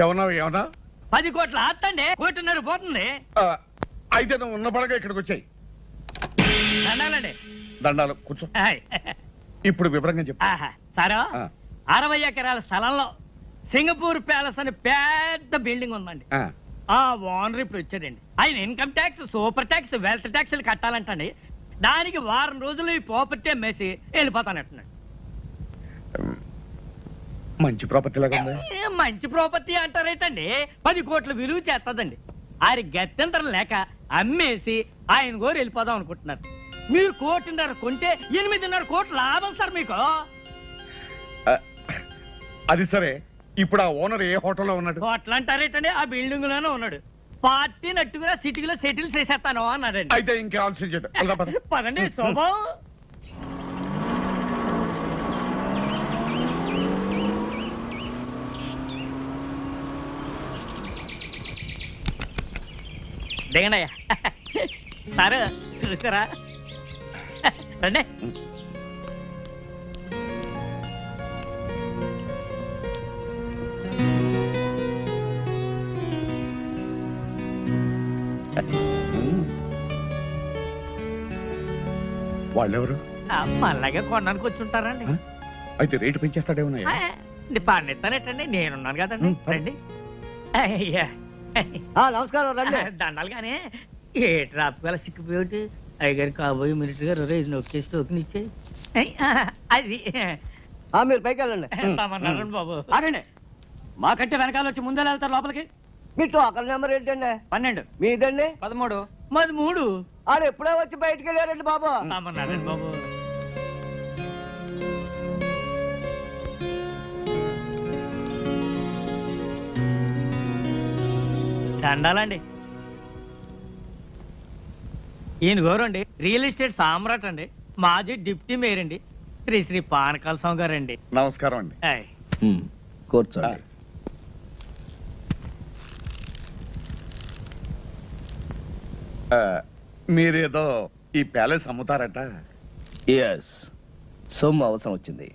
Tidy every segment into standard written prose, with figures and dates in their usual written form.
ఏమన్నా 10 కోట్ల ఆస్తండి, 1.5 కోట్లు పోతుంది. అయితే నువ్వు ఉన్న పడగా ఇక్కడికి వచ్చాయి. దండాలండి. దండాలు కూర్చో. ఇప్పుడు వివరంగా చెప్పు. సారా 60 ఎకరాల స్థలంలో సింగపూర్ ప్యాలెస్ అని పెద్ద బిల్డింగ్ ఉందండి. ఆ ఓనర్ ఇప్పుడు వచ్చాడండి. ఆయన income tax, super tax, wealth ట్యాక్స్లు కట్టాలంటండి. దానికి వారం రోజులు ఈ ప్రాపర్టీ అమ్మేసి వెళ్ళిపోతానంటున్నాడు. మంచి ప్రాపర్టీ లాగా ఉంది. మంచి ప్రాపర్టీ అంటారైతండి 10 కోట్ల విలువ చేస్తుందండి. ఆయన గత్యంతరం లేక అమ్మేసి ఆయన గోరు వెళ్ళిపోదాం అనుకుంటున్నారు. మీరు 1.5 కోట్లు కొంటే 8.5 కోట్ల లాభం సార్ మీకు. అది సరే, ఇప్పుడు ఆ ఓనర్ ఏ హోటల్లో ఉన్నాడు? హోటల్ అంటారేటండి, ఆ బిల్డింగ్ లోనే ఉన్నాడు. పార్టీ నట్టుగా సిటీలో సెటిల్ చేసేస్తాను అన్నాడండి. అయితే ఇంకే ఆలోచించదు. పదండి శోభం. దిగనయ్యా సార్, చూసారా? రండి. వాళ్ళెవరు? మళ్ళాగే కొనడానికి వచ్చి ఉంటారండి. అయితే రేటు పెంచేస్తాడేమన్నా? పండిస్తానేటండి, నేనున్నాను కదండి. రండి. అయ్యా నమస్కారం. రండి. దండాలు కానీ ఏ ట్రాఫిక్ వల్ల సిక్కిపోయి అయ్యగారు కాబోయే మినిట్ గారు నొక్కేసి టోకెన్ ఇచ్చాయి. అది మీరు పైకి వెళ్ళండి. బాబు అనండి. మాకంటే వెనకాల వచ్చి ముందే వెళ్తారు లోపలికి. మీ టోకన్ నెంబర్ ఏంటండి? 12. మీదండి? 13. మాది 3. ఆడు ఎప్పుడో వచ్చి బయటికి వెళ్ళారండి బాబు. బాబు దండాలండి. ఈయన గౌరండి రియల్ ఎస్టేట్ సామ్రాట్ అండి. మాజీ డిప్యూటీ మేయర్ అండి, శ్రీ పానకాల స్వామి గారు అండి. నమస్కారం అండి. కూర్చోండి. మీరేదో ఈ ప్యాలెస్ అమ్ముతారట? ఎస్, సొమ్ము అవసరం వచ్చింది,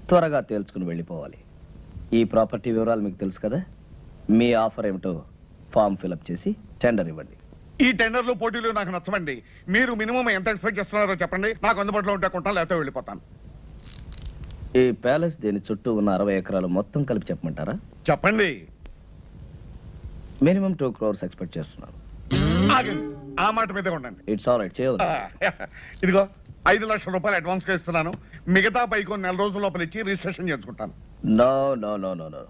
త్వరగా తేల్చుకుని వెళ్ళిపోవాలి. ఈ ప్రాపర్టీ వివరాలు మీకు తెలుసు కదా. మీ ఆఫర్ ఏమిటో ఫామ్ ఫిలప్ చేసి టెండర్ ఇవ్వండి. ఈ టెండర్లు పోటీలు నాకు నచ్చమండి. మీరు మినిమం ఎంత ఎక్స్పెక్ట్ చేస్తున్నారో చెప్పండి. నాకు అందుబాటులో ఉంటే కొంటాను, లేకపోతే వెళ్ళిపోతాను. ఈ ప్యాలెస్ దీని చుట్టూ ఉన్న 60 ఎకరాలు మొత్తం కలిపి చెప్పమంటారా? చెప్పండి. మినిమం 2 crores ఎక్స్పెక్ట్ చేస్తున్నాను. ఆగండి, ఆ మాట మీదే ఉండండి. ఇట్స్ ఆల్ రైట్, చేయదు. ఇదిగో 5 లక్షల రూపాయలు అడ్వాన్స్ గా ఇస్తున్నాను. మిగతా పైకి 4 రోజుల లోపల ఇచ్చి రిజిస్ట్రేషన్ చేసుకుంటాను. No no no no no,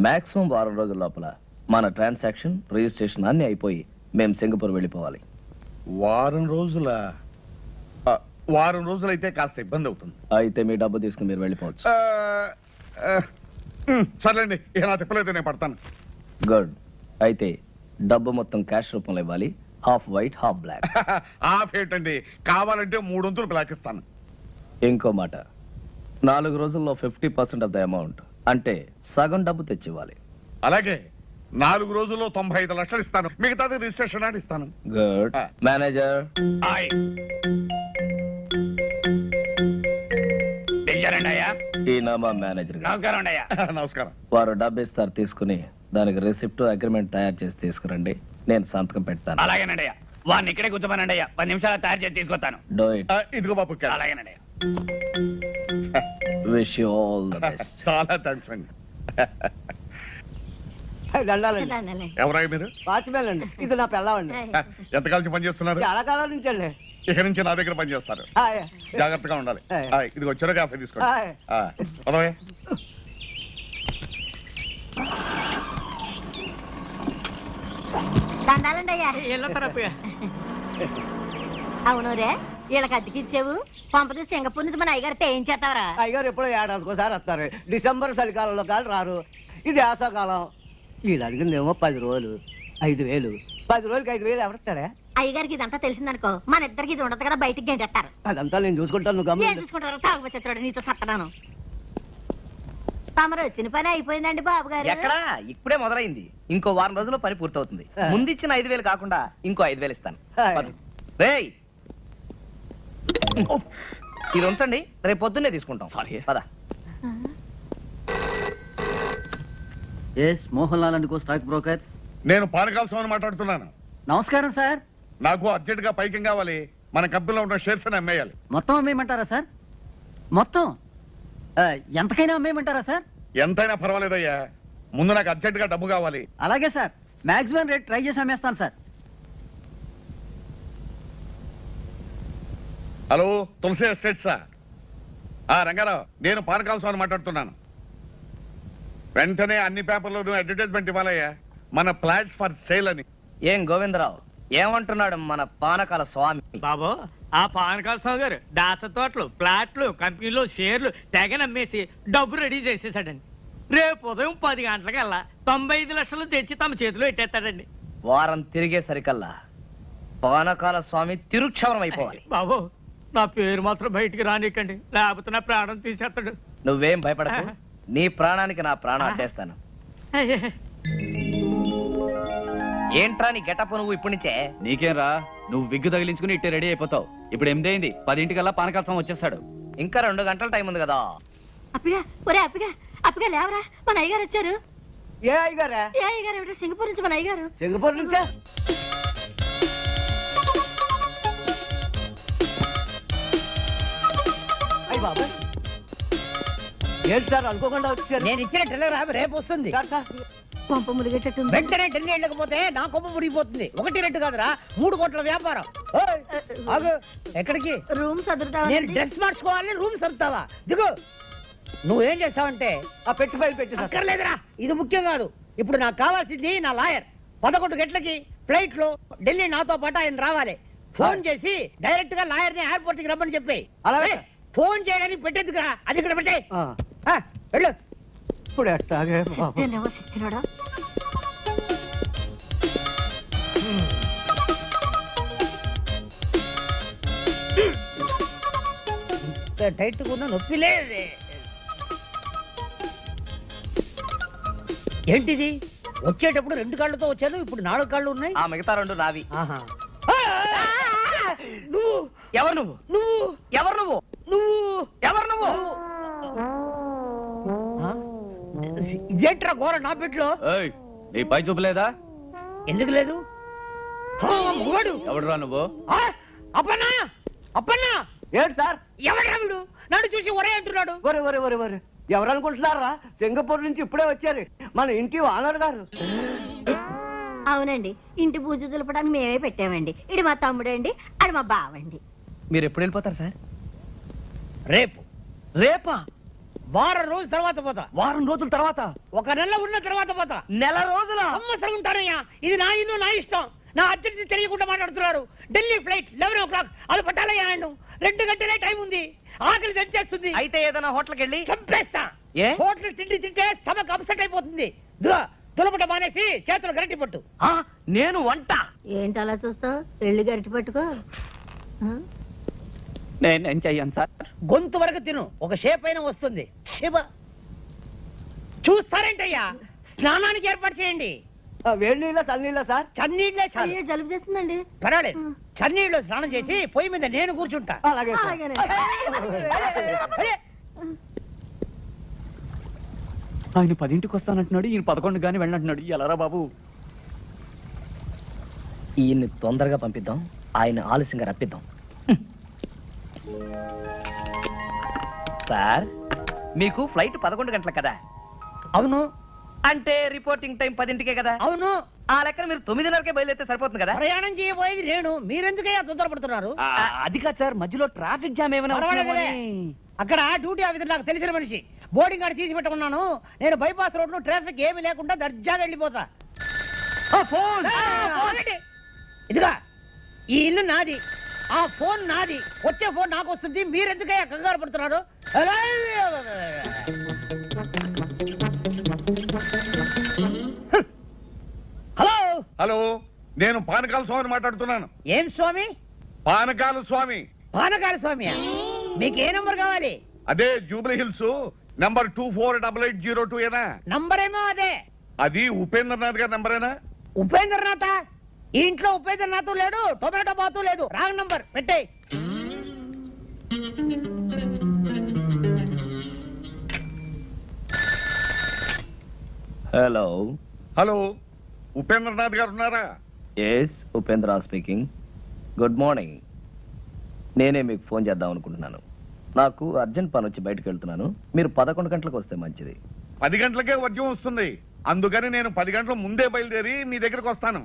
maximum 1 రోజుల లోపల మన ట్రాన్సాక్షన్, రిజిస్ట్రేషన్ అన్ని అయిపోయి మేము సింగపూర్ వెళ్ళిపోవాలి. వారం రోజులైతే కాస్త ఇబ్బంది అవుతుంది. అయితే మీ డబ్బు తీసుకుని మీరు వెళ్ళిపోవచ్చు. సర్లేండి, ఇక నా తిప్పలేదు, నేను పడతాను. గుడ్. అయితే డబ్బు మొత్తం క్యాష్ రూపంలో ఇవ్వాలి. Half white, half black. Half ఏంటండి, కావాలంటే 3 వంతులు బ్లాక్ ఇస్తాను. ఇంకో మాట, 4 రోజుల్లో 50% ఆఫ్ ద అమౌంట్, అంటే సగం డబ్బు తెచ్చివ్వాలి. అలాగే 4 రోజుల్లో 95 లక్షలు ఇస్తాను. మిగతాది రిజిస్ట్రేషన్ అని ఇస్తాను. గుడ్. మేనేజర్. ఈయన మా మేనేజర్ గారు. నమస్కారం. వారు డబ్బు ఇస్తారు, తీసుకుని దానికి రిసిప్ట్, అగ్రిమెంట్ తయారు చేసి తీసుకురండి. నేను సంతకం పెడతాను. అలాగేనండి. వాడిని ఇక్కడే కూర్చోమనండి. 10 నిమిషాలు తయారు చేసి తీసుకొస్తాను. Do it. ఇదిగో బాబు. అలాగేనండి. Wish you all the best. చాలా థ్యాంక్స్ అండి. దండాలండి. ఎవరాయి మీరు? వాచ్మెన్ అండి. ఇది నా పెళ్ళామండి. ఎంతకాలం పని చేస్తున్నారు? చాలా కాలం నుంచి అండి. ఇక నుంచి నా దగ్గర పని చేస్తారు. జాగ్రత్తగా ఉండాలి. ఇది వచ్చారో కాఫీ తీసుకోండి. అవును రే, వీళ్ళకి అద్దెకిచ్చావు. పంపది సింగపూర్ నుంచి మన అయ్యగారితో ఏం చేస్తావరా? అయ్యగారు ఎప్పుడో ఏడాదికోసారి వస్తారు. డిసెంబర్ చలికాలంలో కాదు రారు. ఇది వేసవకాలం. వీళ్ళు అడిగిందేమో 10 రోజులు 5,000. 10 రోజులకి 5,000 ఎవరిస్తారా? అయ్యగారికి ఇదంతా తెలిసిందనుకో, మన ఇద్దరికి ఇది ఉండదు కదా, బయటికి గంటేస్తారు. అదంతా నేను చూసుకుంటాను. నువ్వు ఏం చూసుకుంటారు? తాగుబోచ్చాడు నీతో సత్తనాను. తమరు వచ్చిన పని అయిపోయిందండి బాబు గారు. ఎక్కడా, ఇప్పుడే మొదలైంది. ఇంకో వారం రోజుల్లో పని పూర్తవుతుంది. ముందిచ్చిన 5,000 కాకుండా ఇంకో 5,000 ఇస్తాను. రేయ్, ఇది ఉంచండి, రేపు పొద్దున్నే తీసుకుంటాం. సారీ. పద. S Mohan Lal and co stock brokers. నేను పానకాల స్వామిని మాట్లాడుతున్నాను. నమస్కారం సార్. నాకు అర్జెంట్ గా పైకి కావాలి. మన కంపెనీలో ఉన్న షేర్స్ అని అమ్మేయాలి. మొత్తం అమ్మేయమంటారా సార్? మొత్తం ఎంతకైనా అమ్మేయమంటారా సార్? ఎంతైనా పర్వాలేదయ్యా, ముందు నాకు అర్జెంట్ గా డబ్బు కావాలి. అలాగే సార్, మాక్సిమం రేట్ ట్రై చేసి అమ్మేస్తాను సార్. హలో, తులసి ఎస్టేట్సా? రంగారావు, నేను పానకాల స్వామిని మాట్లాడుతున్నాను. వెంటనే అన్ని పేపర్లోనూ అడ్వర్టైజ్మెంట్ ఇవ్వాలయ్యా, మన ఫ్లాట్స్ ఫర్ సేల్ అని. ఏం గోవిందరావు ఏమంటున్నాడు మన పానకాల స్వామి? బాబు, ఆ పానకాల స్వామి గారు దాస తోటలు, ప్లాట్లు, కంపెనీలు, షేర్లు తెగ నమ్మేసి డబ్బు రెడీ చేసేసాడండి. రేపు ఉదయం 10 గంటలకల్లా 95 లక్షలు తెచ్చి తమ చేతిలో పెట్టేస్తాడండి. వారం తిరిగేసరికల్లా పానకాల స్వామి తిరుక్షవరం అయిపోవాలి. బాబు, నా పేరు మాత్రం బయటికి రానికండి, లేకపోతే నా ప్రాణం తీసేస్తాడు. నువ్వేం భయపడకు, నీ ప్రాణానికి నా ప్రాణం అడ్డేస్తాను. ఏంట్రా నీ గెటప్ నువ్వు ఇప్పటి నుంచే? నీకేం రా, నువ్వు విగ్గు తగిలించుకుని ఇట్టే రెడీ అయిపోతావు. ఇప్పుడు 8 అయింది, 10 పానకాల స్వామి వచ్చేస్తాడు. ఇంకా 2 గంటల టైం ఉంది కదా. అప్పిగా, ఒరే అప్పిగా, అప్పిగా లేవరా, మన అయ్యగారు వచ్చారు. ఏ అయ్యగారా? ఏ అయ్యగారు ఏమిటో సింగపూర్ నుంచి మన అయ్యగారు. సింగపూర్ నుంచా? అయ్య బాబా, ఏంటి సార్ అనుకోకుండా వచ్చారు? నేను ఇచ్చిన టెలిగ్రామ్ రేపు వస్తుంది. పంప ములిగేటట్టుంది. వెంటనే ఢిల్లీ వెళ్ళకపోతే నా కొమ్మ మురిగిపోతుంది. 1 2 కాదురా, 3 కోట్ల వ్యాపారం. ఓయ్, ఆగు. ఎక్కడికి? రూమ్ సదురుతా. నేను డ్రెస్ మార్చుకోవాలని రూమ్ సర్దుతావా? దిగు. నువ్వేం చేస్తావంటే ఆ పెట్టి ఫైల్ పెట్టి సార్. అక్కర్లేదురా, ఇది ముఖ్యం కాదు. ఇప్పుడు నాకు కావాల్సింది నా లాయర్. 11 గంటలకి ఫ్లైట్ లో ఢిల్లీ నాతో పాటు ఆయన రావాలి. ఫోన్ చేసి డైరెక్ట్ గా లాయర్ ని ఎయిర్పోర్ట్ కి రమ్మని చెప్పి. అలాగే. ఫోన్ చేయడానికి పెట్టేందుకురా, అది ఇక్కడ పెట్టే. వెళ్ళు. ఇప్పుడు ఎట్టాగే బాబు. ఇదేనేమో సిచ్చినాడా. టైట్ కూడా నొప్పి లేదే. ఏంటిది? వచ్చేటప్పుడు 2 కాళ్ళతో వచ్చాను, ఇప్పుడు 4 కాళ్ళు ఉన్నాయి. ఆ మిగతా 2 నావి. ఆహా. నువ్వు ఎవరు నువ్వు? నువ్వు ఎవరు నువ్వు? నువ్వు ఎవరు నువ్వు? ఇదేంట్రా ఘోర నా పెట్లో? ఏయ్, నీ పై చూపలేదా? ఎందుకు లేదు? ఎవడురా నువ్వు? అప్పన్నా, అప్పన్నా. ఏంటి సార్? ఎవడా వీడు? నన్ను చూసి ఒరే అంటున్నాడు. ఒరే ఒరే ఒరే ఒరే, ఎవరు అనుకుంటున్నారా? సింగపూర్ నుంచి ఇప్పుడే వచ్చారు మన ఇంటి ఓనర్ గారు. అవునండి, ఇంటి పూజ దులపడానికి మేమే పెట్టామండి. ఇడి మా తమ్ముడండి, అది మా బావండి. మీరు ఎప్పుడు వెళ్ళిపోతారు సార్? రేపు. రేపా? వారం రోజుల తర్వాత పోతా. వారం రోజుల తర్వాత? 1 నెల ఉన్న తర్వాత పోతా. నెల రోజుల? సంవత్సరం ఉంటానయ్యా. ఇది నా ఇల్లు, నా ఇష్టం. నా అర్జెన్సీ తెలియకుండా మాట్లాడుతున్నారు. ఢిల్లీ ఫ్లైట్ 11 o'clock, అది పట్టాలయ్యా. నన్ను 2 గంటలే టైం ఉంది. ఆకలి తెచ్చేస్తుంది. అయితే ఏదైనా హోటల్కి వెళ్ళి చంపేస్తా. ఏ? హోటల్ తిండి తింటే స్టమక్ అప్సెట్ అయిపోతుంది. దులపట మానేసి చేతులు గరిటి పట్టు. నేను వంట. ఏంటి అలా చూస్తావు? వెళ్ళి గరిటి పట్టుకో. నేను చెయ్యను సార్. గొంతు వరకు తిను, ఒక షేప్ అయినా వస్తుంది. శివ, చూస్తారేంటయ్యా? స్నానానికి ఏర్పాటు చేయండి. వేడి నీళ్ళ చల్లనీళ్ళ సార్? చన్నీళ్ళే చాలు. అయ్యో, జలుబు చేస్తుందండి. పర్వాలేదు, చన్నీళ్ళు స్నానం చేసి పొయ్యి మీద నేను కూర్చుంటా. అలాగే సార్. అలాగేనండి. ఆయన 10ంటికి వస్తానంటున్నాడు, ఈయన 11 గానీ వెళ్ళంటున్నాడు. ఎలారా బాబు? ఈయన్ని తొందరగా పంపిద్దాం, ఆయన ఆలస్యంగా రప్పిద్దాం. సార్, మీకు ఫ్లైట్ 11 గంటలకు కదా? అవును. అంటే రిపోర్టింగ్ టైం 10ంటికే కదా? అవును. ఆ లెక్కన మీరు 9:30కే బయలుదేరితే సరిపోతుంది కదా? ప్రయాణం చేయబోయేది నేను, మీరెందుకయ్యా తొందరపడుతున్నారు? అది కాదు సార్, మధ్యలో ట్రాఫిక్ జామ్ ఏమైనా పర్వాలేదులే. అక్కడ డ్యూటీ ఆఫీసర్ నాకు తెలిసిన మనిషి, బోర్డింగ్ కార్డు తీసి పెట్టుకున్నాను. నేను బైపాస్ రోడ్ లో ట్రాఫిక్ ఏమీ లేకుండా దర్జాగా వెళ్ళిపోతా. ఇదిగా, ఈ ఇల్లు నాది, ఆ ఫోన్ నాది. వచ్చే ఫోన్ నాకు వస్తుంది. మీరెందుకయ్యా కంగారు పడుతున్నారు? హలో. హలో, నేను పానకాల స్వామిని మాట్లాడుతున్నాను. ఏం స్వామి? పానకాల స్వామి. పానకాల స్వామి, మీకు ఏ నంబర్ కావాలి? అదే జూబ్లీ హిల్స్ నంబర్ 248802 ఏనా? నంబర్ ఏమో అదే. అది ఉపేంద్రనాథ్ గారి నంబరేనా? ఉపేంద్రనాథ్? ఈ ఇంట్లో ఉపేంద్రనాథ్ లేడు, టొమాటో బాతు లేదు. రాంగ్ నంబర్ పెట్టే. హలో హలో, ఉపేంద్రనాథ్ గారు ఉన్నారా? Yes, Upendra speaking. Good morning. నేనే మీకు ఫోన్ చేద్దాం అనుకుంటున్నాను. నాకు అర్జెంట్ పని వచ్చి బయటకు వెళ్తున్నాను. మీరు 11 గంటలకు వస్తే మంచిది. 10 గంటలకే వర్జం వస్తుంది, అందుకని నేను 10 గంటల ముందే బయలుదేరి మీ దగ్గరకు వస్తాను.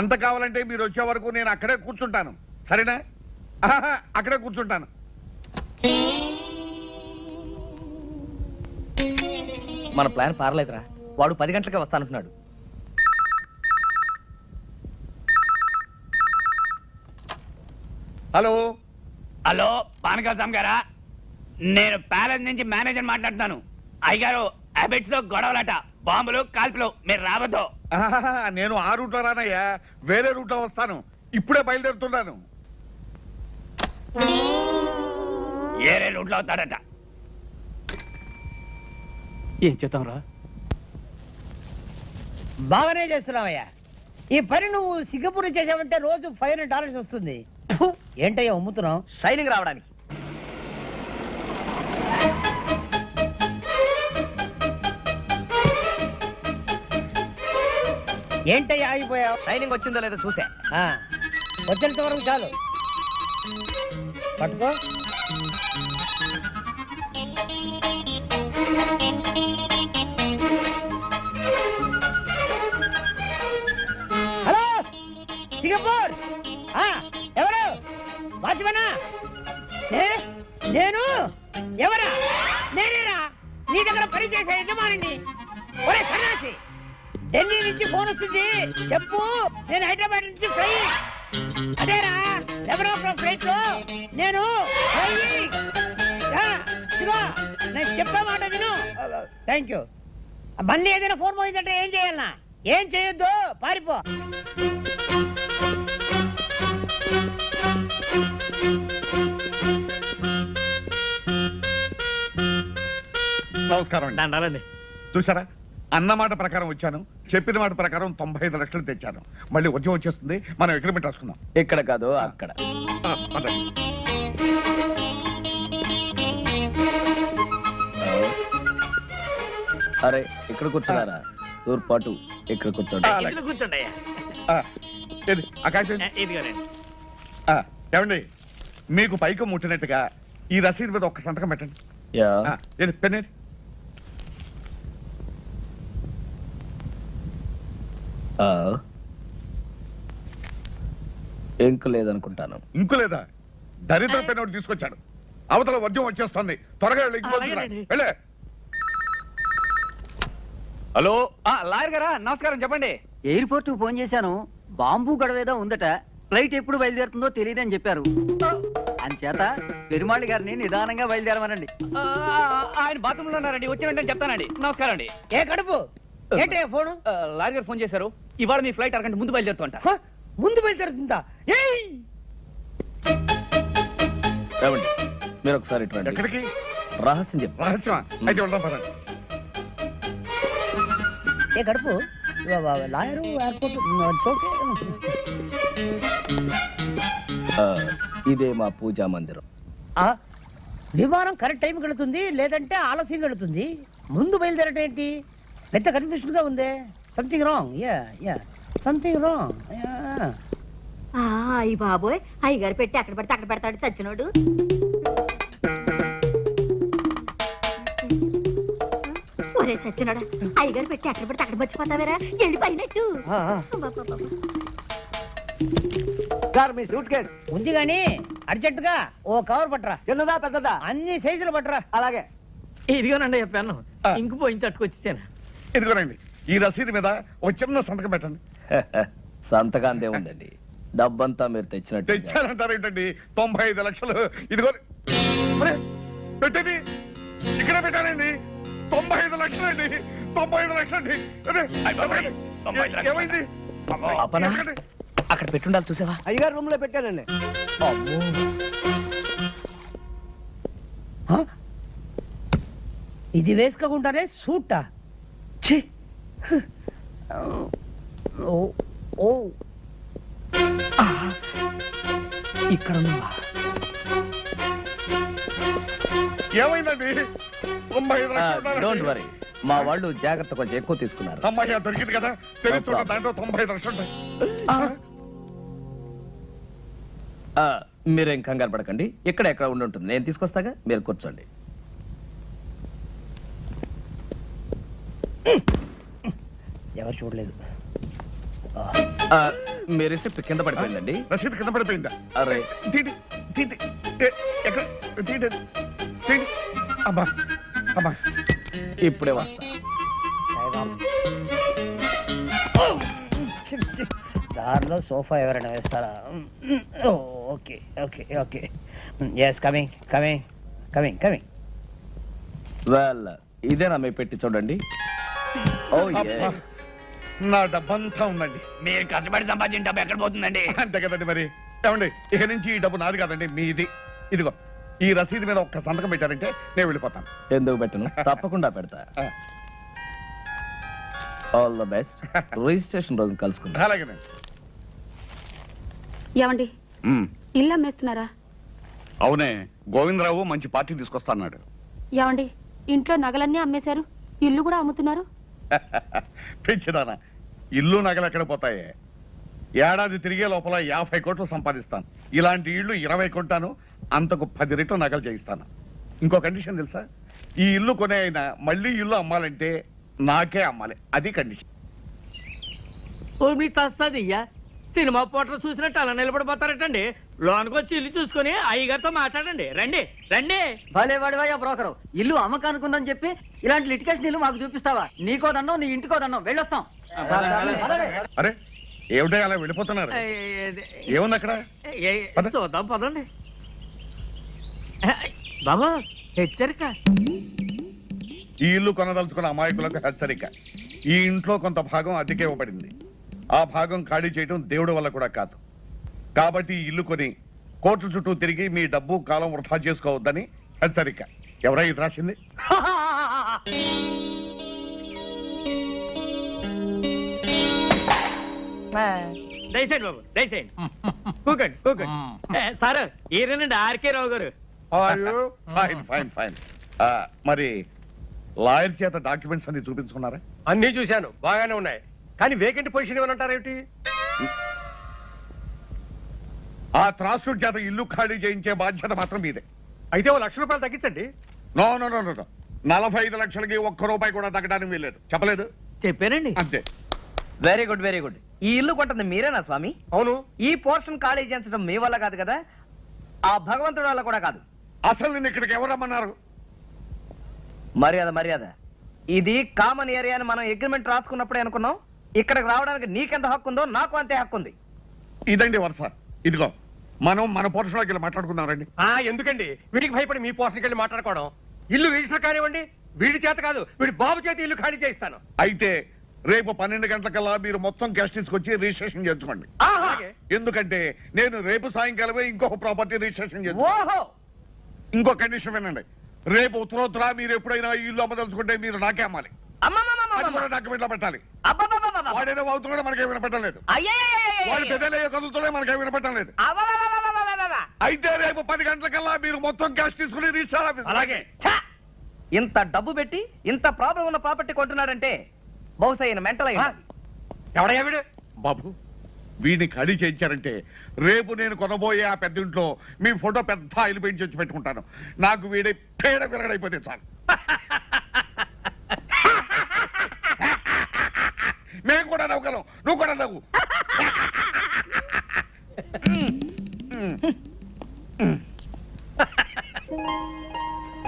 అంత కావాలంటే మీరు వచ్చే వరకు నేను అక్కడే కూర్చుంటాను, సరేనా? అక్కడే కూర్చుంటాను. మన ప్లాన్ పారలేదురా. వాడు 10 గంటలకే వస్తానంటున్నాడు. హలో హలో, పానకాల స్వామి గారా? నేను ప్యాలెస్ నుంచి మేనేజర్ మాట్లాడుతున్నాను. అయ్యగారు, హ్యాబిట్స్ లో గొడవలట, బాంబులు, కాల్పులు, మీరు రావద్దు. నేను ఆ రూట్లో రానయ్యా, వేరే రూట్లో వస్తాను. ఇప్పుడే బయలుదేరుతున్నాను. ఏరే రూట్లో అవుతాడట. ఏం చేద్దాంరా? బాగానే చేస్తున్నావయ్యా. ఈ పని నువ్వు సింగపూర్ చేసావంటే రోజు $500 వస్తుంది. ఫు, ఏంటయ్యా అమ్ముతున్నావు? షైనింగ్ రావడానికి. ఏంటయ్యా ఆగిపోయావు? షైనింగ్ వచ్చిందో లేదో చూసా. వచ్చేంత వరకు చాలు. పట్టుకో. Hello, Singapore. ఎవరు? వాచ్మనా? నేను ఎవరా? నేనేరా నీ దగ్గర పనిచేసే యజమానిని. ఒరే సన్నాసి, ఢిల్లీ నుంచి ఫోన్ వస్తుంది, చెప్పు. నేను హైదరాబాద్ నుంచి ఫ్లై. అదేరా, 11 ఫ్లైట్ లో నేను నేను చెప్పే మాట విను. Thank you. మళ్ళీ ఏదైనా ఫోన్ పోయిందంటే ఏం చేయాలనా? ఏం చేయొద్దు, పారిపో. నమస్కారం అండి. దండాలండి. చూసారా, అన్నమాట ప్రకారం వచ్చాను, చెప్పిన మాట ప్రకారం 95 లక్షలు తెచ్చాను. మళ్ళీ వర్జం వచ్చేస్తుంది, మనం అగ్రిమెంట్ రాసుకుందాం. ఇక్కడ కాదు, అక్కడ. పదండి. అరే, ఇక్కడ కూర్చున్నారా? తూర్పాటు ఇక్కడ కూర్చోండి. ఇంట్లో కూర్చోండి అయ్యా. ఏది, ఆ కాగితం? ఇదిగోనండి. ఏమండి, మీకు పైకి ముట్టినట్టుగా ఈ రసీదు మీద ఒక్క సంతకం పెట్టండి. యా. ఏది, పెన్నేది? ఇంకు లేదనుకుంటాను. ఇంకు లేదా? దరిద్ర పెన్ ఒకటి తీసుకొచ్చాడు. అవతల వర్జం వచ్చేస్తుంది, త్వరగా అలాగేనండి. వెళ్ళే. హలో, లాయర్ గారా? నమస్కారం, చెప్పండి. ఎయిర్పోర్ట్ ఫోన్ చేశాను. బాంబు గడవేదో ఉందట. ఫ్లైట్ ఎప్పుడు బయలుదేరుతుందో తెలియదని చెప్పారు. అంచేత పెరుమాళి గారిని నిదానంగా బయలుదేరమనండి. ఆయన బాత్రూంలో ఉన్నారండి, వచ్చిన వెంటనే చెప్తానండి. నమస్కారం అండి. ఏ కడుపు ఏంటే ఫోను? లాయర్ గారు ఫోన్ చేశారు. ఇవాళ మీ ఫ్లైట్ అరగంట ముందు బయలుదేరుతుంట. ముందు బయలుదేరుతుందా? ఏమండి, మీరు ఒకసారి ఇటు రండి. ఎక్కడికి? రహస్యం చెప్పు. రహస్యమా? అయితే వెళ్దాం పదండి. ఏ కడుపు లాయరు ఎయిర్పోర్ట్ ఇదే మా పూజా మందిరం. విమానం కరెక్ట్ టైంకి వెళుతుంది, లేదంటే ఆలస్యంగా వెళుతుంది. ముందు బయలుదేరటం ఏంటి? పెద్ద కన్ఫ్యూషన్ గా ఉందే. Something wrong. Something wrong. అయ్యి బాబోయ్, అయ్యగారు పెట్టి అక్కడ పడితే అక్కడ పెడతాడు చచ్చినోడు. ఒరే చచ్చినోడా, అయ్యగారు పెట్టి అక్కడ పడితే అక్కడ మర్చిపోతావేరా? వెళ్ళిపోయినట్టు. సార్, మీ సూట్ కేసు ఉంది గాని అర్జెంట్ గా ఓ కవర్ పట్టరా. చిన్నదా పెద్దదా? అన్ని సైజులు పట్టరా. అలాగే. ఇదిగోనండి చెప్పాను. ఇంకు పోయించి అట్టుకొచ్చాను. ఇదిగోనండి, ఈ రసీదు మీద ఒక చిన్న సంతకం పెట్టండి. సంతకాంతే ఉందండి. డబ్బంతా మీరు తెచ్చినట్టు. తెచ్చారంటారేంటండి? 95 లక్షలు. ఇదిగో పెట్టేది ఇక్కడే పెట్టానండి. 95 లక్షలండి. 95 లక్షలండి. ఏమైంది? అపనా? అక్కడ పెట్టుండాలి, చూసావా? అయ్యగారు రూమ్ లో పెట్టానండి. ఇది వేసుకోకుండానే సూటా? ఛీ! ఓ ఇక్కడ ఉన్నావా? ఏమైందండి? 95 లక్షలు డోంట్ వరీ, మా వాళ్ళు జాగ్రత్త కొంచెం ఎక్కువ తీసుకున్నారు. అమ్మాయి దొరికింది కదా, తెలుసు దాంట్లో 95 లక్షలు ఉంటాయి. మీరేం కంగారు పడకండి, ఇక్కడ ఎక్కడ ఉండి ఉంటుంది, నేను తీసుకొస్తాగా, మీరు కూర్చోండి. ఎవరు చూడలేదు. మీ రిసిప్ట్ కింద పడిపోయిందండి. రసీదు కింద పడిపోయిందా? అరే తీటి తీటి ఎక్కడ తీటి తీటి. అబ్బా అబ్బా, ఇప్పుడే వస్తా. దారిలో సోఫా ఎవరైనా వేస్తారా? Okay okay okay, yes coming coming coming coming. Well, ఇదేనా మీ పెట్టి చూడండి. ఓ అబ్బా, నా డబ్బంతా ఉందండి. మీరు కష్టపడి సంపాదించిన డబ్బు ఎక్కడ పోతుందండి? అంతే కదండి మరి. ఏమండి, ఇక నుంచి ఈ డబ్బు నాది కాదండి, మీది. ఇదిగో ఈ రసీదు మీద ఒక్క సంతకం పెట్టారంటే నేను వెళ్ళిపోతాను. ఎందుకు పెట్టను, తప్పకుండా పెడతా. All the best. రిజిస్ట్రేషన్ రోజు కలుసుకుంటా. అలాగేనండి. ఏమండి, ఇల్లు అమ్మేస్తున్నారా? అవునే, గోవిందరావు మంచి పార్టీ తీసుకొస్తాన్నాడు. ఏమండి, ఇంట్లో నగలన్నీ అమ్మేశారు, ఇల్లు కూడా అమ్ముతున్నారు? పెంచిదానా, ఇల్లు నగలు ఎక్కడ పోతాయే? ఏడాది తిరిగే లోపల 50 కోట్లు సంపాదిస్తాను. ఇలాంటి ఇల్లు 20 కొంటాను, అంతకు 10 రెట్లు నగలు చేయిస్తాను. ఇంకో కండిషన్ తెలుసా? ఈ ఇల్లు కొనే అయినా మళ్ళీ ఇల్లు అమ్మాలంటే నాకే అమ్మాలి, అది కండిషన్. ఓ మీ తస్సదియ్యా, సినిమా పోటర్ చూసినట్టు అలా నిలబడిపోతారటండి. లోనికి వచ్చి ఇల్లు చూసుకుని అయ్యగారితో మాట్లాడండి. రండి రండి. భలే వాడివయ్యా బ్రోకరు, ఇల్లు అమ్మకానుకుందని చెప్పి ఇలాంటి లిటికేషన్ ఇల్లు మాకు చూపిస్తావా? నీకో దన్నం, నీ ఇంటికో దన్నం, వెళ్ళొస్తాం. అరే ఏమిటో అలా వెళ్ళిపోతున్నారు? ఏముంది అక్కడ? చూద్దాం పదండి. బాబా హెచ్చరిక, ఈ ఇల్లు కొనదలుచుకున్న అమాయకులకు హెచ్చరిక. ఈ ఇంట్లో కొంత భాగం అద్దెకే ఇవ్వబడింది. ఆ భాగం ఖాళీ చేయడం దేవుడి వల్ల కూడా కాదు. కాబట్టి ఈ ఇల్లు కొని కోర్టు చుట్టూ తిరిగి మీ డబ్బు కాలం వృధా చేసుకోవద్దని హెచ్చరిక. ఎవరై ఇది రాసింది? దయచేయండి బాబు, దయచేయండి. కూకండి కూకండి. సార్ ఈయనండి ఆర్కే రావు గారు. Fine fine fine. మరి లాయర్ చేత డాక్యుమెంట్స్ అన్ని చూపించుకున్నారా? అన్ని చూశాను, బాగానే ఉన్నాయి. కానీ వేకెంట్ పొజిషన్ ఏమంటారేమిటి? ఆ త్రాసుడి చేత ఇల్లు ఖాళీ చేయించే బాధ్యత మాత్రం మీదే. అయితే ఓ ₹1,00,000 తగ్గించండి. నో నో నో నో, 45 లక్షలకి ₹1 కూడా తగ్గడానికి వీల్లేదు. చెప్పలేదు? చెప్పానండి. అంతే. Very good very good. ఈ ఇల్లు కొంటుంది మీరేనా స్వామి? అవును. ఈ పోర్షన్ ఖాళీ చేయించడం మీ వల్ల కాదు కదా, ఆ భగవంతుడి వల్ల కూడా కాదు. అసలు నేను ఇక్కడికి ఎవరు రమ్మన్నారు? మర్యాద మర్యాద. ఇది కామన్ ఏరియా అని మనం అగ్రిమెంట్ రాసుకున్నప్పుడే అనుకున్నాం. ఇక్కడికి రావడానికి నీకెంత హక్కు ఉందో నాకు అంతే హక్కు ఉంది. ఇదండి వరుస. ఇదిగో మనం మన పోర్షన్లోకి వెళ్ళి మాట్లాడుకుందాం రండి. ఎందుకండి వీడికి భయపడి మీ పోర్షన్కి వెళ్ళి మాట్లాడుకోవడం? ఇల్లు రిజిస్టర్ కానివ్వండి, వీడి చేత కాదు, వీడి బాబు చేత ఇల్లు ఖాళీ చేయిస్తాను. అయితే రేపు 12 గంటలకల్లా మీరు మొత్తం క్యాష్ తీసుకొచ్చి రిజిస్ట్రేషన్ చేసుకోండి. ఎందుకంటే నేను రేపు సాయంకాలమే ఇంకొక ప్రాపర్టీ రిజిస్ట్రేషన్ చేస్తాను. ఇంకో కండిషన్ వినండి, రేపు ఉత్తరోత్తర మీరు ఎప్పుడైనా ఈ ఇల్లు అమ్మదలుచుకుంటే మీరు నాకే అమ్మాలి. డాక్యుమెంట్ లో పెట్టాలి. వాడేదో అవుతున్నాడో మనకేమైనా పెట్టలేదు, వాడు పెద్దలే కదులుతుండే మనకేమైనా పెట్టలేదు. అయితే రేపు 10 గంటలకల్లా మీరు మొత్తం క్యాష్ తీసుకుని రిజిస్టర్ ఆఫీస్. అలాగే. ఇంత డబ్బు పెట్టి ఇంత ప్రాబ్లం ఉన్న ప్రాపర్టీ కొంటున్నాడంటే బహుశా ఈయన మెంటల్ అయ్యాడు. ఎవడయ్యా వీడు? బాబు, వీడిని ఖాళీ చేయించారంటే రేపు నేను కొనబోయే ఆ పెద్ద ఇంట్లో మీ ఫోటో పెద్ద ఆయిల్ పెయింట్ చేసి పెట్టుకుంటాను. నాకు వీడి పేడ విరగడైపోతే చాలు. మేము కూడా నవ్వుగలం, నువ్వు కూడా నవ్వు.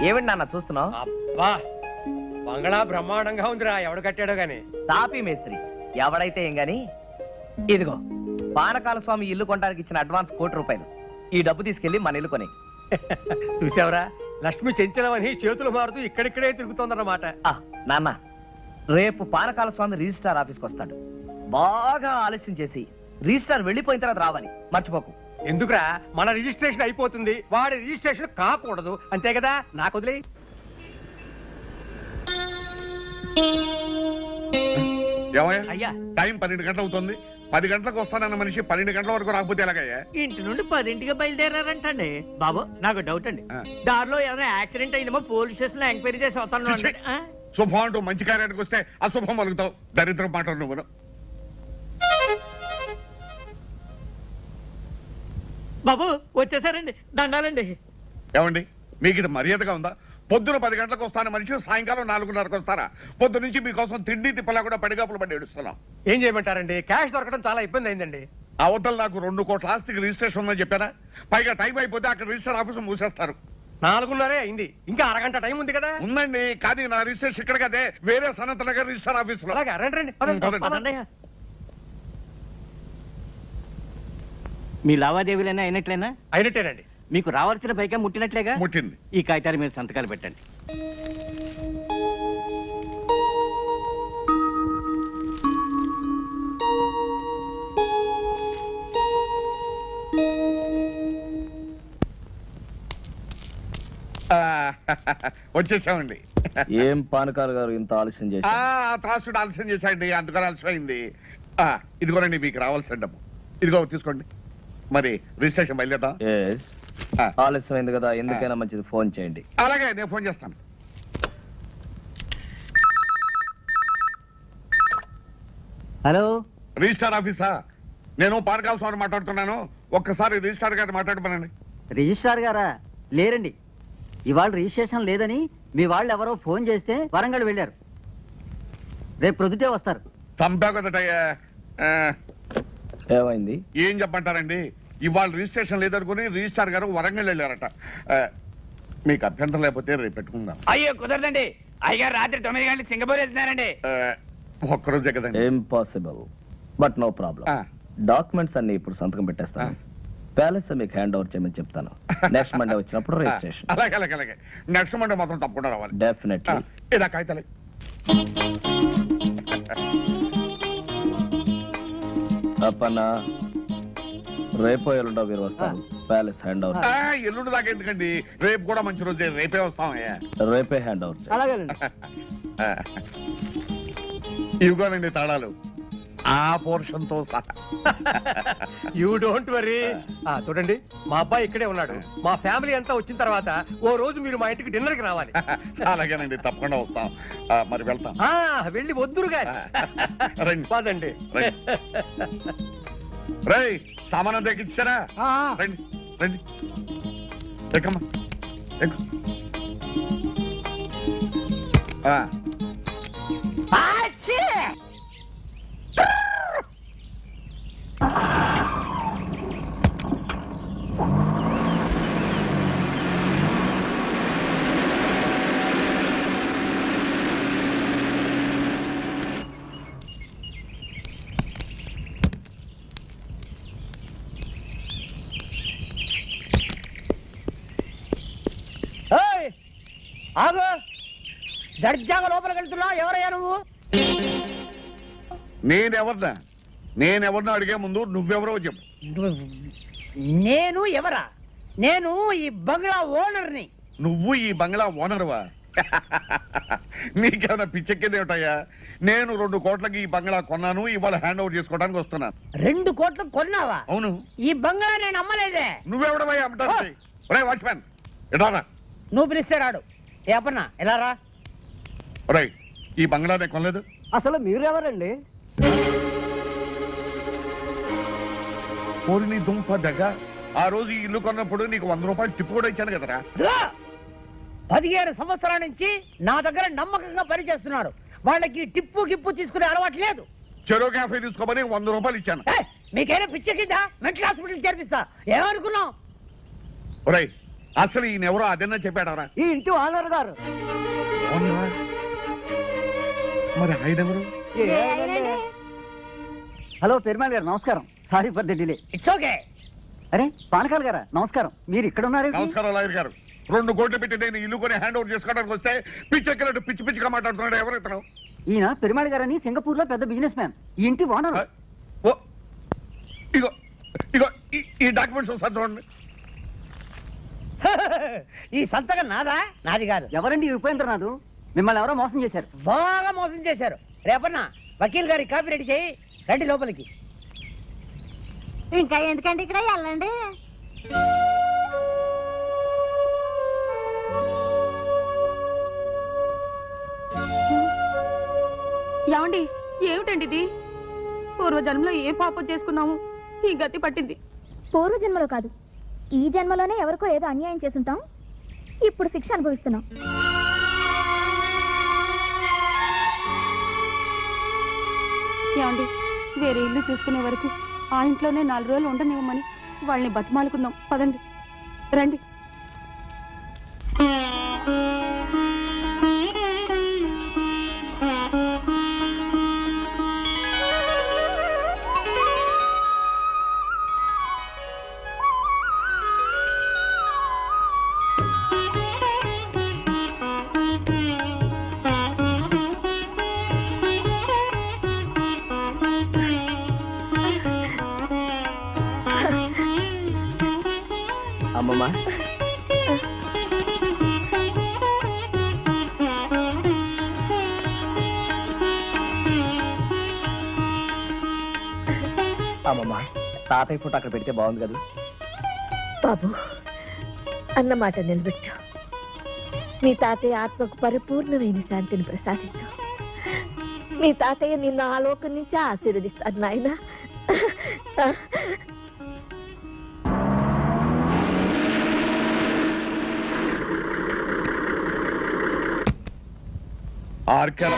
ఏమిటి నాన్న చూస్తున్నావు? అబ్బా, బంగళా బ్రహ్మాండంగా ఉందిరా. ఎవడు కట్టాడో గాని. తాపీ మేస్త్రి ఎవడైతే ఏం గాని. ఇదిగో పానకాల స్వామి ఇల్లు కొనడానికి ఇచ్చిన అడ్వాన్స్ ₹1,00,00,000. ఈ డబ్బు తీసుకెళ్లి మన ఇల్లు కొని. చూసావరా, లక్ష్మి చెంచలమని చేతులు మారుతూ ఇక్కడిక్కడే తిరుగుతోందన్నమాట. నాన్న, రేపు పానకాల స్వామి రిజిస్ట్రార్ ఆఫీస్కి వస్తాడు. బాగా ఆలస్యం చేసి రిజిస్ట్రార్ వెళ్ళిపోయిన తర్వాత రావాలి, మర్చిపోకు. ఎందుకురా, మన రిజిస్ట్రేషన్ అయిపోతుంది, వాడి రిజిస్ట్రేషన్ కాకూడదు, అంతే కదా. నాకు వదిలే. ఏమయ్యా, టైం 12 గంటలు అవుతుంది. 10 గంటలకు వస్తానన్న మనిషి 12 గంటల వరకు రాకపోతే ఎలాగయ్యా? ఇంటి నుండి 10ంటికి బయలుదేరారంటండి. బాబు నాకు డౌట్ అండి, దారిలో ఏమైనా యాక్సిడెంట్ అయిందేమో పోలీస్ స్టేషన్ లో ఎంక్వైరీ చేసి వస్తాను. శుభం అంటూ మంచి కార్యానికి వస్తే అశుభం పలుకుతావు. దరిద్రం మాట నువ్వు. బాబు వచ్చేసారండి, దండాలండి. ఏమండి, మీకు ఇది మర్యాదగా ఉందా? పొద్దున 10 గంటలకు వస్తాను మనిషి, సాయంకాలం 4:30కు వస్తారా? పొద్దు నుంచి మీకోసం తిండి తిప్పలా కూడా పడిగాపులు పడి ఏడుస్తున్నాం. ఏం చేయమంటారండి? క్యాష్ దొరకడం చాలా ఇబ్బంది అయిందండి. అవతల నాకు 2 కోట్ల ఆస్తికి రిజిస్ట్రేషన్ ఉందని చెప్పారా? పైగా టైం అయిపోతే అక్కడ రిజిస్టర్ ఆఫీస్ మూసేస్తారు. 4:30 అయింది, ఇంకా అరగంట టైం ఉంది కదా. ఉందండి, కానీ నా రిజిస్ట్రేషన్ ఇక్కడ కదే, వేరే సనత్ నగర్ రిజిస్టర్ ఆఫీస్ లో. అలాగే రండి రండి, పదండి, పదండి. పదండి. మీ లావాదేవీలైనా అయినట్లేనా? అయినట్టేనండి. మీకు రావాల్సిన పైగా ముట్టినట్లేగా? ముట్టింది. ఈ కాగితాలు మీరు సంతకాలు పెట్టండి. వచ్చేసామండి. ఏం పానకాలు గారు ఇంత ఆలస్యం చేసి? త్రాసుడు ఆలస్యం చేశాండి, అందుకని ఆలస్యమైంది. ఇదిగోనండి మీకు రావాల్సిన డబ్బు. ఇదిగో తీసుకోండి. మరి రిజిస్ట్రేషన్ బయలుదేద్దాం. ఆలస్యమైంది కదా, ఎందుకైనా మంచిది ఫోన్ చేయండి. అలాగే నేను ఫోన్ చేస్తాను. హలో, రిజిస్టార్ ఆఫీసా? నేను పానకాల స్వామి మాట్లాడుతున్నాను. ఒక్కసారి రిజిస్టార్ గారిని మాట్లాడమనండి. రిజిస్ట్రార్ గారా? లేరండి, ఇవాళ రిజిస్ట్రేషన్ లేదని మీ వాళ్ళు ఎవరో ఫోన్ చేస్తే వరంగల్ వెళ్ళారు. రేపు ప్రొద్దుటే వస్తారు. చంపావు కదటయ్యా. ఏమైంది? ఏం చెప్పంటారండి, ఇవాళ రిజిస్ట్రేషన్ లేదనుకుని రిజిస్టార్ గారు వరంగల్ వెళ్ళారట. మీకు అభ్యంతరం లేకపోతే రేపు పెట్టుకుందాం. అయ్యో కుదరదండి, అయ్యగారు రాత్రి 9 గంటలకు సింగపూర్ వెళ్తున్నారండి. ఒక్కరోజే కదండి. Impossible, but no problem. Documents అన్ని ఇప్పుడు సంతకం పెట్టేస్తాను. ప్యాలెస్ మీకు హ్యాండ్ ఓవర్ చేయమని చెప్తాను. నెక్స్ట్ మండే వచ్చినప్పుడు రిజిస్ట్రేషన్. అలాగే అలాగే అలాగే. నెక్స్ట్ మండే మాత్రం తప్పకుండా రావాలి. డెఫినెట్లీ. ఇలా కాగితాలే. అప్పన్నా, రేపో ఎల్లుండో మీరు వస్తాను. Palace hand over. ఎల్లుండి దాకా ఎందుకండి, రేపు కూడా మంచి రోజే, రేపే వస్తామయ్యా. రేపే హ్యాండ్ ఓవర్. అలాగేనండి. ఇవిగోనండి తాళాలు, ఆ పోర్షన్ తో సహా. You don't worry. చూడండి, మా అబ్బాయి ఇక్కడే ఉన్నాడు. మా ఫ్యామిలీ అంతా వచ్చిన తర్వాత ఓ రోజు మీరు మా ఇంటికి డిన్నర్ కి రావాలి. అలాగేనండి, తప్పకుండా వస్తాం. మరి వెళ్తాం. వెళ్ళి వద్దురు గాని. రండి పదండి. రై, సామానం తెచ్చిచ్చారా? రండి రండి, ఎక్కమ్మా ఎక్కు. ఆగు, దర్జాగా లోపలికి వెళ్తున్నా. ఎవరయ్యా నువ్వు? నేనెవరినో అడిగే ముందు నువ్వెవరో చెప్పు. నేను ఎవరా? నేను ఈ బంగ్లా ఓనర్ని. నువ్వు ఈ బంగ్లా ఓనర్వా? నీకేమైనా పిచ్చెక్కేది ఏమిటయ్యా? నేను 2 కోట్లకి ఈ బంగ్లా కొన్నాను, ఇవాళ హ్యాండ్ ఓవర్ చేసుకోవడానికి వస్తున్నాను. 2 కోట్లు కొన్నావా? అవును. ఈ బంగ్లా నేను అమ్మలేదే. నువ్వెవడమయ్యా అమ్మటానికి? ఒరేయ్ వాచ్మ్యాన్, ఎడారా? నువ్వు పిలిస్తే రాడు. ఏ అప్పన్నా, ఎలా రా? ఒరేయ్, ఈ బంగ్లా నేను కొనలేదు. అసలు మీరెవరండి? నీ దుంప దగ్గ, ఆ రోజు ఈ ఇల్లు కొన్నప్పుడు నీకు 100 రూపాయలు టిప్పు కూడా ఇచ్చాను కదరా. 15 సంవత్సరాల నుంచి నా దగ్గర నమ్మకంగా పనిచేస్తున్నారు. వాళ్ళకి టిప్పు గిప్పు తీసుకునే అలవాటు లేదు. చెరో కాఫీ తీసుకోమని 100 రూపాయలు ఇచ్చాను. మీకైనా పిచ్చెక్కిందా? Mental hospital చేర్పిస్తా. ఏమనుకున్నావు? ఒరేయ్, అసలు ఈయన ఎవరో అదన్నా చెప్పాడవరా? ఈ ఇంటి ఓనర్ గారు. మరి ఆయన ఎవరు? హలో పెరుమాళ్ గారు, నమస్కారం. Sorry for the delay. It's okay. అరే పానకాల్ గారా, నమస్కారం. మీరు ఇక్కడ ఉన్నారు? నమస్కారం లాయర్ గారు. 2 కోట్లు పెట్టి నేను ఇల్లు కొని హ్యాండ్ ఓవర్ చేసుకోవడానికి వస్తే పిచ్చెక్కినట్టు పిచ్చి పిచ్చిగా మాట్లాడుతున్నాడు. ఎవరు ఇతను? ఈయన పెరుమాళ్ గారని సింగపూర్ లో పెద్ద బిజినెస్ మ్యాన్. ఈ ఇంటి ఓనర్. ఇగో ఇగో ఈ డాక్యుమెంట్స్ ఒకసారి చూడండి. ఈ సంతకం నాదా? నాది కాదు. ఎవరండి ఉపేంద్రనాథ్? మిమ్మల్ని ఎవరో మోసం చేశారు. బాగా మోసం చేశారు. రేపన్నా వకీల్ గారి కాపీ రెడీ చేయి, రండి లోపలికి. ఇంకా ఎందుకండి ఇక్కడ వెళ్ళండి. ఏమండి ఏమిటండి ఇది? పూర్వజన్మలో ఏ పాపం చేసుకున్నాము ఈ గతి పట్టింది. పూర్వజన్మలో కాదు, ఈ జన్మలోనే ఎవరికో ఏదో అన్యాయం చేసుంటాం. ఇప్పుడు శిక్ష అనుభవిస్తున్నాం. ఏమండి వేరే ఇల్లు చూసుకునే వరకు ఆ ఇంట్లోనే 4 రోజులు ఉండనివ్వమని వాళ్ళని బతిమాలుకుందాం. పదండి, రండి. అమ్మమ్మ, అమ్మమ్మ, తాతయ్య ఫోటో అక్కడ పెడితే బాగుంది కదా. బాబు అన్నమాట నిలబెట్టు. మీ తాతయ్య ఆత్మకు పరిపూర్ణమైన శాంతిని ప్రసాదించు. మీ తాతయ్య నిన్ను ఆలోకం నుంచి ఆశీర్వదిస్తాడు నాయన. ఆర్కెల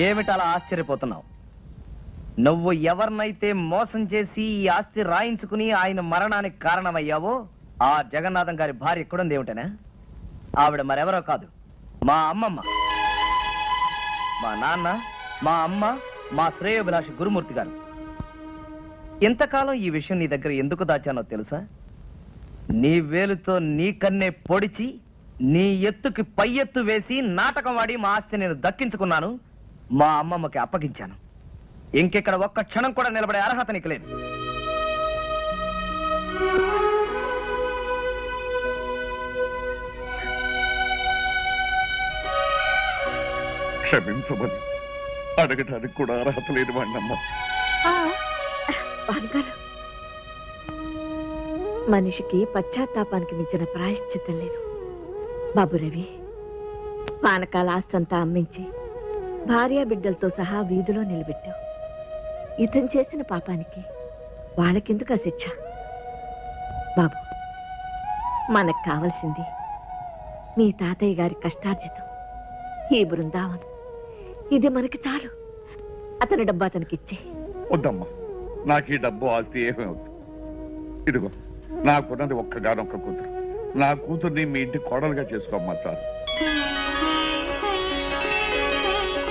ఏమిటలా ఆశ్చర్యపోతున్నావు? నువ్వు ఎవరినైతే మోసం చేసి ఈ ఆస్తి రాయించుకుని ఆయన మరణానికి కారణమయ్యావో ఆ జగన్నాథం గారి భార్య ఎక్కడుంది ఏమిటనా? ఆవిడ మరెవరో కాదు, మా అమ్మమ్మ. మా నాన్న, మా అమ్మ, మా శ్రేయోభిలాషి గురుమూర్తి గారు. ఇంతకాలం ఈ విషయం నీ దగ్గర ఎందుకు దాచానో తెలుసా? నీ వేలుతో నీ కన్నే పొడిచి నీ ఎత్తుకి పై ఎత్తు వేసి నాటకం వాడి మా ఆస్తి నేను దక్కించుకున్నాను, మా అమ్మమ్మకి అప్పగించాను. ఇంకెక్కడ ఒక్క క్షణం కూడా నిలబడే అర్హత నీకు లేదు. క్షమించమని అడగటానికి కూడా అర్హత లేని వాడినమ్మా. మనిషికి పశ్చాత్తాపానికి మించిన ప్రాయశ్చిత్తం లేదు బాబు రవి. పానకాల ఆస్తంతా అమ్మించి భార్య బిడ్డలతో సహా వీధిలో నిలబెట్టావు. ఇతను చేసిన పాపానికి వాళ్ళకెందుకు ఆ శిక్ష? బాబు, మనకు కావలసింది మీ తాతయ్య గారి కష్టార్జితం, ఈ బృందావనం. ఇది మనకి చాలు. అతని డబ్బు అతనికి ఇచ్చే. వద్దమ్మా, నాకు ఈ డబ్బు ఆస్తి ఏమీ వద్దు. ఇదిగో నాకున్నది ఒక్కగానొక్క కూతురు. నా కూతుర్ని మీ ఇంటి కోడలుగా చేసుకోమ్మా చాలు.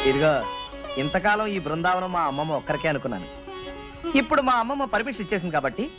ఇదిగో, ఇంతకాలం ఈ బృందావనం మా అమ్మమ్మ ఒక్కరికే అనుకున్నాను. ఇప్పుడు మా అమ్మమ్మ పర్మిషన్ ఇచ్చేసింది కాబట్టి